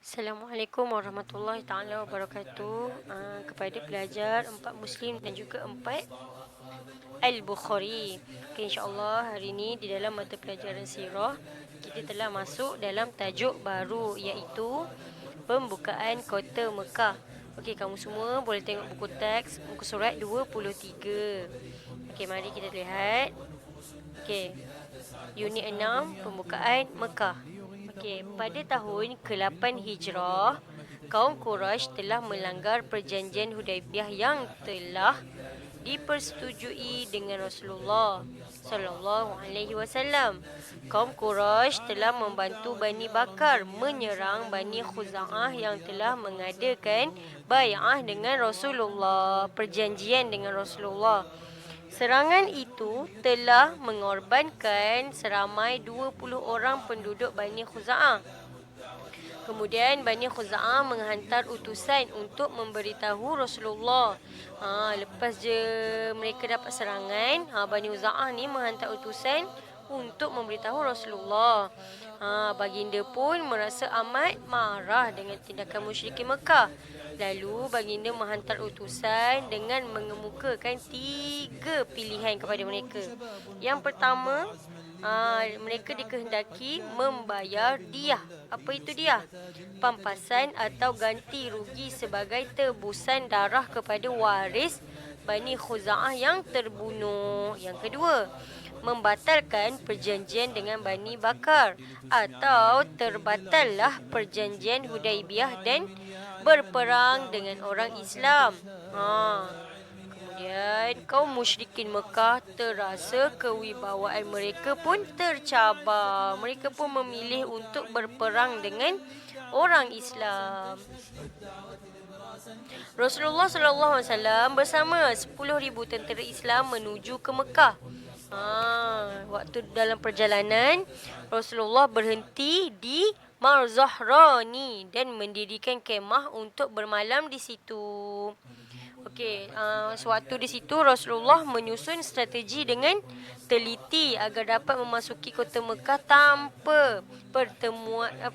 Assalamualaikum warahmatullahi taala wabarakatuh. Kepada pelajar 4 Muslim dan juga 4 Al-Bukhari. Okay, insya-Allah hari ini di dalam mata pelajaran sirah kita telah masuk dalam tajuk baru iaitu pembukaan kota Mekah. Okey, kamu semua boleh tengok buku teks muka surat 23. Okey, mari kita lihat. Okey. Unit 6 pembukaan Mekah. Okey, pada tahun ke-8 Hijrah, kaum Quraisy telah melanggar perjanjian Hudaibiyah yang telah dipersetujui dengan Rasulullah sallallahu alaihi wasallam. Kaum Quraisy telah membantu Bani Bakar menyerang Bani Khuza'ah yang telah mengadakan bai'ah dengan Rasulullah, perjanjian dengan Rasulullah. Serangan itu telah mengorbankan seramai 20 orang penduduk Bani Khuza'ah. Kemudian Bani Khuza'ah menghantar utusan untuk memberitahu Rasulullah. Lepas je mereka dapat serangan, Bani Khuza'ah ni menghantar utusan untuk memberitahu Rasulullah. Baginda pun merasa amat marah dengan tindakan musyrikin Mekah. Lalu baginda menghantar utusan dengan mengemukakan 3 pilihan kepada mereka. Yang pertama, mereka dikehendaki membayar diyah. Apa itu diyah? Pampasan atau ganti rugi sebagai tebusan darah kepada waris Bani Khuza'ah yang terbunuh. Yang kedua, membatalkan perjanjian dengan Bani Bakar atau terbatallah perjanjian Hudaibiyah dan berperang dengan orang Islam. Kemudian kaum musyrikin Mekah terasa kewibawaan mereka pun tercabar. Mereka pun memilih untuk berperang dengan orang Islam. Rasulullah sallallahu alaihi wasallam bersama 10,000 tentera Islam menuju ke Mekah. Waktu dalam perjalanan, Rasulullah berhenti di Marzahrani dan mendirikan kemah untuk bermalam di situ. Okey, sewaktu di situ Rasulullah menyusun strategi dengan teliti agar dapat memasuki kota Mekah tanpa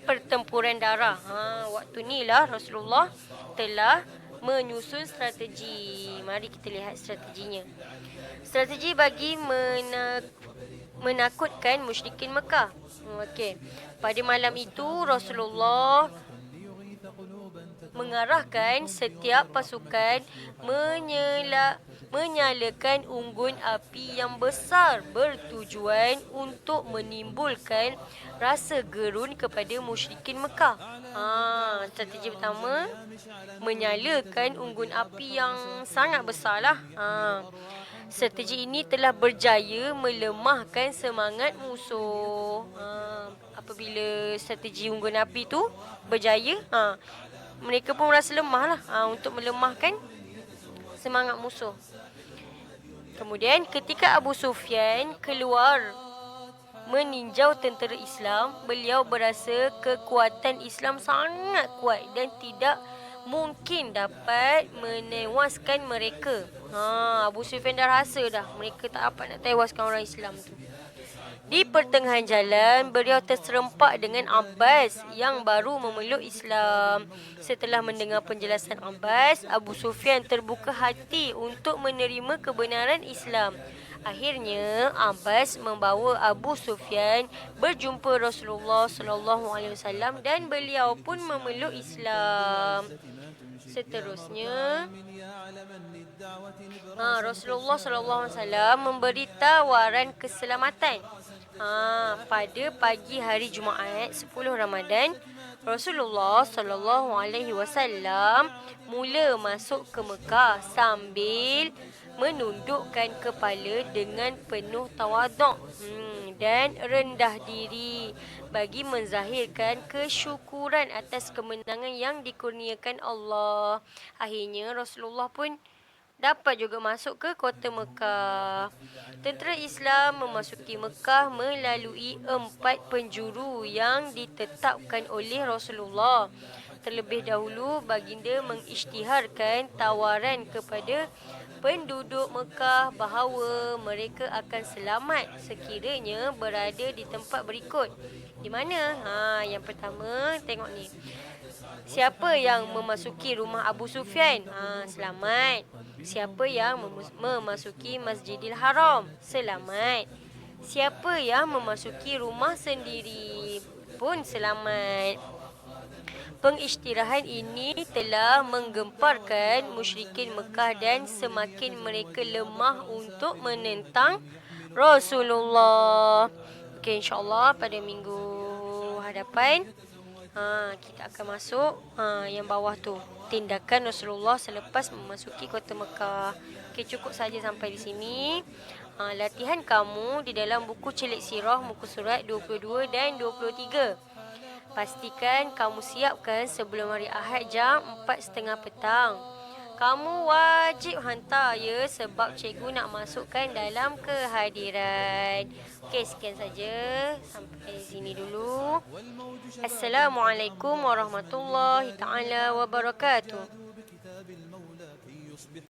pertempuran darah. Waktu inilah Rasulullah telah menyusun strategi. Mari kita lihat strateginya. Strategi bagi menakutkan musyrikin Mekah. Okey. Pada malam itu Rasulullah mengarahkan setiap pasukan menyalakan unggun api yang besar bertujuan untuk menimbulkan rasa gerun kepada musyrikin Mekah. Strategi pertama, menyalakan unggun api yang sangat besarlah. Strategi ini telah berjaya melemahkan semangat musuh. Apabila strategi unggun api tu berjaya, mereka pun merasa lemah lah untuk melemahkan semangat musuh. Kemudian ketika Abu Sufyan keluar meninjau tentera Islam, beliau berasa kekuatan Islam sangat kuat dan tidak mungkin dapat menewaskan mereka. Abu Sufyan dah rasa dah mereka tak dapat nak tewaskan orang Islam tu. Di pertengahan jalan, beliau terserempak dengan Abbas yang baru memeluk Islam. Setelah mendengar penjelasan Abbas, Abu Sufyan terbuka hati untuk menerima kebenaran Islam. Akhirnya, Abbas membawa Abu Sufyan berjumpa Rasulullah sallallahu alaihi wasallam dan beliau pun memeluk Islam. Seterusnya, Rasulullah sallallahu alaihi wasallam memberi tawaran keselamatan. Pada pagi hari Jumaat 10 Ramadan, Rasulullah sallallahu alaihi wasallam mula masuk ke Mekah sambil menundukkan kepala dengan penuh tawaduk dan rendah diri bagi menzahirkan kesyukuran atas kemenangan yang dikurniakan Allah. Akhirnya Rasulullah pun dapat juga masuk ke kota Mekah. Tentera Islam memasuki Mekah melalui 4 penjuru yang ditetapkan oleh Rasulullah. Terlebih dahulu, baginda mengisytiharkan tawaran kepada penduduk Mekah bahawa mereka akan selamat sekiranya berada di tempat berikut, Di mana? Yang pertama, tengok ni. Siapa yang memasuki rumah Abu Sufyan? Selamat. Siapa yang memasuki Masjidil Haram? Selamat. Siapa yang memasuki rumah sendiri pun selamat. Pengisytiharan ini telah menggemparkan musyrikin Mekah dan semakin mereka lemah untuk menentang Rasulullah. Okey, insyaAllah pada minggu hadapan kita akan masuk yang bawah tu. Tindakan Rasulullah selepas memasuki kota Mekah. Okey, cukup saja sampai di sini. Latihan kamu di dalam buku Celik Sirah muka surat 22 dan 23. Pastikan kamu siapkan sebelum hari Ahad jam 4.30 petang. Kamu wajib hantar ya sebab cikgu nak masukkan dalam kehadiran. Okey, sekian saja. Sampai sini dulu. Assalamualaikum warahmatullahi taala wabarakatuh.